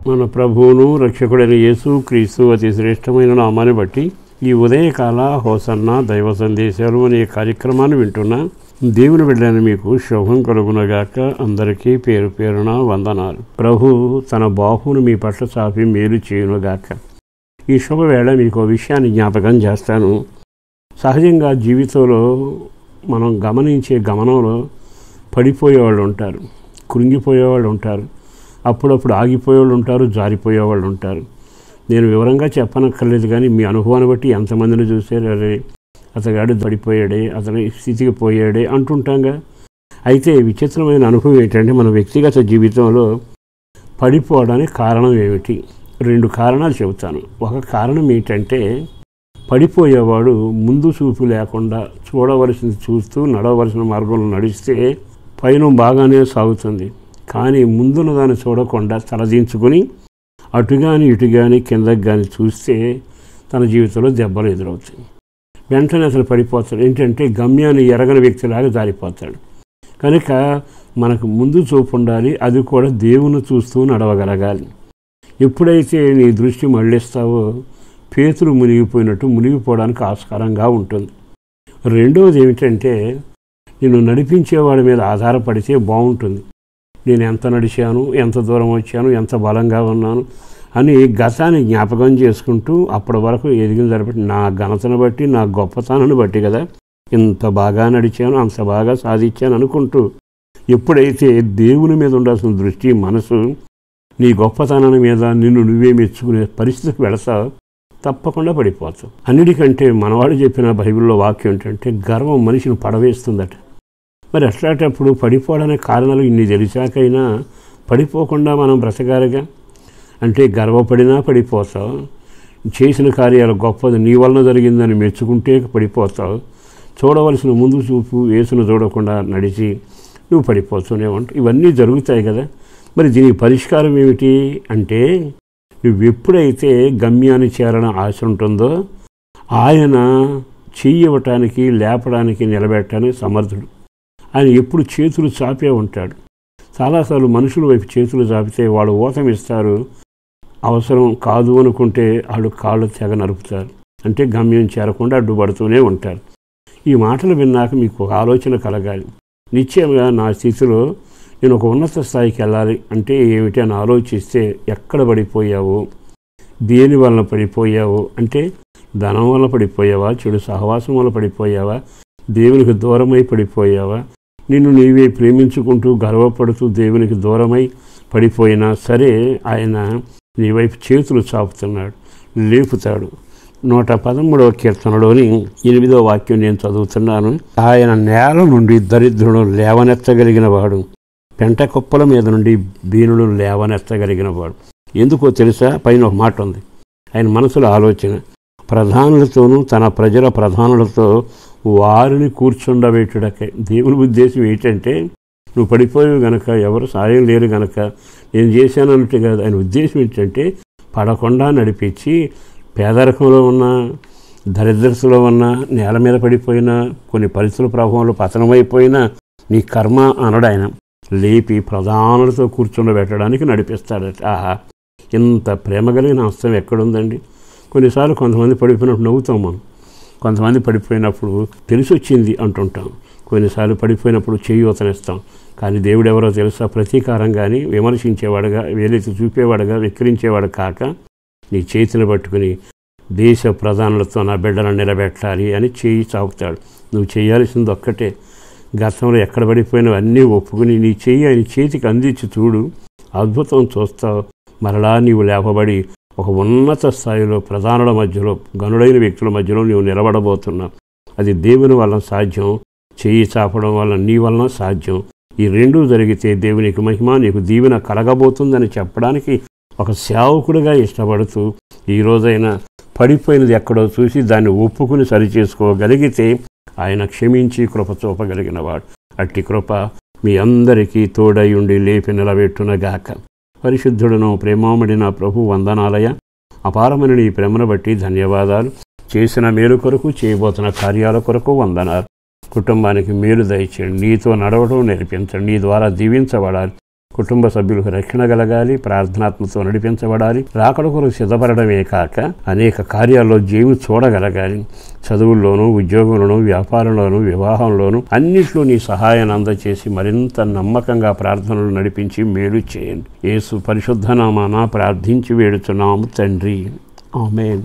మన ప్రభువును రక్షకుడైన యేసు క్రీస్తు అతి శ్రేష్టమైన నామాన్ని బట్టి ఈ ఉదయకాల హోసన్న దైవ సందేశాలు అనే కార్యక్రమాన్ని వింటున్న దేవుని బిడ్డలని మీకు శుభం కలుగునగాక. అందరికీ పేరు పేరున వందనాలు. ప్రభు తన బాహువును మీ పట్ల చాపి మేలు చేయునుగాక. ఈ శుభవేళ మీకు విషయాన్ని జ్ఞాపకం చేస్తాను. సహజంగా జీవితంలో మనం గమనించే గమనంలో పడిపోయేవాళ్ళు ఉంటారు, కృంగిపోయేవాళ్ళు ఉంటారు, అప్పుడప్పుడు ఆగిపోయేవాళ్ళు ఉంటారు, జారిపోయేవాళ్ళు ఉంటారు. నేను వివరంగా చెప్పనక్కర్లేదు, కానీ మీ అనుభవాన్ని బట్టి ఎంతమందిని చూసారు, అరే అతగాడు పడిపోయాడే, అతని స్థితికి పోయాడే అంటుంటాంగా. అయితే విచిత్రమైన అనుభవం ఏంటంటే, మన వ్యక్తిగత జీవితంలో పడిపోవడానికి కారణం ఏమిటి? 2 కారణాలు చెబుతాను. ఒక కారణం ఏంటంటే, పడిపోయేవాడు ముందు చూపు లేకుండా చూడవలసింది చూస్తూ నడవలసిన మార్గంలో నడిస్తే పైన బాగానే సాగుతుంది. కానీ ముందున్న దాన్ని చూడకుండా తలదించుకొని అటుగాని ఇటుగాని కిందకి కానీ చూస్తే తన జీవితంలో దెబ్బలు ఎదురవుతాయి. వెంటనే అసలు పడిపోతాడు. ఏంటంటే గమ్యాన్ని ఎరగని వ్యక్తిలాగా జారిపోతాడు. కనుక మనకు ముందు చూపు ఉండాలి, అది కూడా దేవుని చూస్తూ నడవగలగాలి. ఎప్పుడైతే నీ దృష్టి మళ్ళిస్తావో పేతురు మునిగిపోయినట్టు మునిగిపోవడానికి ఆస్కారంగా ఉంటుంది. రెండవది ఏమిటంటే, నిన్ను నడిపించేవాడి మీద ఆధారపడితే బాగుంటుంది. నేను ఎంత నడిచాను, ఎంత దూరం వచ్చాను, ఎంత బలంగా ఉన్నాను అని గతాన్ని జ్ఞాపకం చేసుకుంటూ అప్పటి వరకు ఎదిగిన జరపటి నా ఘనతను బట్టి, నా గొప్పతనాన్ని బట్టి కదా ఇంత బాగా నడిచాను, అంత బాగా సాధించాను అనుకుంటూ ఎప్పుడైతే దేవుని మీద ఉండాల్సిన దృష్టి, మనసు నీ గొప్పతనాన్ని మీద నిన్ను నువ్వే మెచ్చుకునే పరిస్థితికి వెళతావు, తప్పకుండా పడిపోతావు. అన్నిటికంటే మనవాడు చెప్పిన బైబిల్లో వాక్యం ఏంటంటే, గర్వం మనిషిని పడవేస్తుందట. మరి అట్లాంటప్పుడు పడిపోవడానికి కారణాలు ఇన్ని తెలిసాకైనా పడిపోకుండా మనం బ్రతకాలిగా. అంటే గర్వపడినా పడిపోతావు, చేసిన కార్యాలు గొప్పది నీ వలన జరిగిందని మెచ్చుకుంటే పడిపోతావు, చూడవలసిన ముందు చూపు యేసును చూడకుండా నడిచి నువ్వు పడిపోతూనే ఉంటావు. ఇవన్నీ జరుగుతాయి కదా. మరి దీనికి పరిష్కారం ఏమిటి అంటే, నువ్వెప్పుడైతే గమ్యాన్ని చేరని ఆశ ఉంటుందో ఆయన చెయ్యి ఇవ్వటానికి, లేపడానికి, నిలబెట్టడానికి సమర్థుడు. ఆయన ఎప్పుడు చేతులు చాపే ఉంటాడు. చాలాసార్లు మనుషుల వైపు చేతులు చాపితే వాళ్ళు ఊతమిస్తారు, అవసరం కాదు అనుకుంటే వాళ్ళు కాళ్ళు తెగ నరుపుతారు. అంటే గమ్యం చేరకుండా అడ్డుపడుతూనే ఉంటారు. ఈ మాటలు విన్నాక మీకు ఒక ఆలోచన కలగాలి. నిశ్చయంగా నా స్థితిలో నేను ఒక ఉన్నత స్థాయికి వెళ్ళాలి అంటే ఏమిటి అని ఆలోచిస్తే, ఎక్కడ పడిపోయావు, దేని వలన పడిపోయావు అంటే, ధనం వల్ల పడిపోయావా, చెడు సహవాసం వల్ల పడిపోయావా, దేవునికి దూరమై పడిపోయావా, నిన్ను నీవే ప్రేమించుకుంటూ గర్వపడుతూ దేవునికి దూరమై పడిపోయినా సరే ఆయన నీ వైపు చేతులు చాపుతున్నాడు, లేపుతాడు. 113వ కీర్తనలోని 8వ వాక్యం నేను చదువుతున్నాను. ఆయన నేల నుండి దరిద్రుడు లేవనెత్తగలిగిన వాడు, పెంట కుప్పల మీద నుండి బీనుడు లేవనెత్తగలిగిన వాడు. ఎందుకో తెలుసా? పైన ఒక మాట ఉంది. ఆయన మనసులో ఆలోచన, ప్రధానులతోనూ తన ప్రజల ప్రధానులతో వారిని కూర్చుండబెట్టుడకే. దేవుని ఉద్దేశం ఏంటంటే, నువ్వు పడిపోయావు గనక, ఎవరు సాయం లేరు గనక నేను చేశాను అన్నట్టు కాదు. ఆయన ఉద్దేశం ఏంటంటే, పడకుండా నడిపించి పేదరికంలో ఉన్నా, దరిద్రతలో ఉన్నా, నేల మీద పడిపోయినా, కొన్ని పరిస్థితుల ప్రభావంలో పతనమైపోయినా నీ కర్మ అనడు. ఆయన లేపి ప్రధానులతో కూర్చుండబెట్టడానికి నడిపిస్తాడట. ఆహా, ఇంత ప్రేమ కలిగిన హస్తం ఎక్కడుందండి? కొన్నిసార్లు కొంతమంది పడిపోయినప్పుడు నవ్వుతాం మనం, కొంతమంది పడిపోయినప్పుడు తెలిసి వచ్చింది అంటుంటాం, కొన్నిసార్లు పడిపోయినప్పుడు చేయూతనిస్తాం. కానీ దేవుడు ఎవరో తెలుసా? ప్రతీకారం కానీ విమర్శించేవాడుగా, వేలెత్తి చూపేవాడుగా, వెక్కిరించేవాడు కాక నీ చేతిని పట్టుకుని దేశ ప్రధానులతో నా బిడ్డలను నిలబెట్టాలి అని చేయి చాపుతాడు. నువ్వు చేయాల్సింది ఒక్కటే, గతంలో ఎక్కడ పడిపోయినవి అన్నీ ఒప్పుకుని నీ చెయ్యి ఆయన చేతికి అందించి చూడు, అద్భుతం చూస్తావు. మరలా నీవు లేపబడి ఒక ఉన్నత స్థాయిలో ప్రధానుల మధ్యలో, గనుడైన వ్యక్తుల మధ్యలో నీవు నిలబడబోతున్నావు. అది దేవుని వలన సాధ్యం, చెయ్యి చాపడం వల్ల నీ వలన సాధ్యం. ఈ రెండూ జరిగితే దేవునికి మహిమ, నీకు దీవెన కలగబోతుందని చెప్పడానికి ఒక సేవకుడిగా ఇష్టపడుతూ ఈ రోజైనా పడిపోయినది ఎక్కడో చూసి దాన్ని ఒప్పుకుని సరిచేసుకోగలిగితే ఆయన క్షమించి కృప చూపగలిగినవాడు. అట్టి కృప మీ అందరికీ తోడై ఉండి లేపి నిలబెట్టునగాక. పరిశుద్ధుడును ప్రేమామడిన ప్రభు వందనాలయ. అపారమైన నీ ప్రేమను బట్టి ధన్యవాదాలు. చేసిన మేలు కొరకు, చేయబోతున్న కార్యాల కొరకు వందనాలు. కుటుంబానికి మేలు దయచేయండి, నీతో నడవడం నేర్పించండి, నీ ద్వారా దీవించబడాలి. కుటుంబ సభ్యులకు రక్షణ కలగాలి, ప్రార్థనాత్మతో నడిపించబడాలి, రాకడ కొరకు సిద్ధపడమే కాక అనేక కార్యాల్లో జీవి చూడగలగాలి. చదువుల్లోనూ, ఉద్యోగంలోనూ, వ్యాపారంలోనూ, వివాహంలోనూ అన్నిట్లో నీ సహాయాన్ని అందచేసి మరింత నమ్మకంగా ప్రార్థనలు నడిపించి మేలు చేయండి. యేసు పరిశుద్ధ నామాన ప్రార్థించి వేడుచున్నాము తండ్రి. ఆమేన్.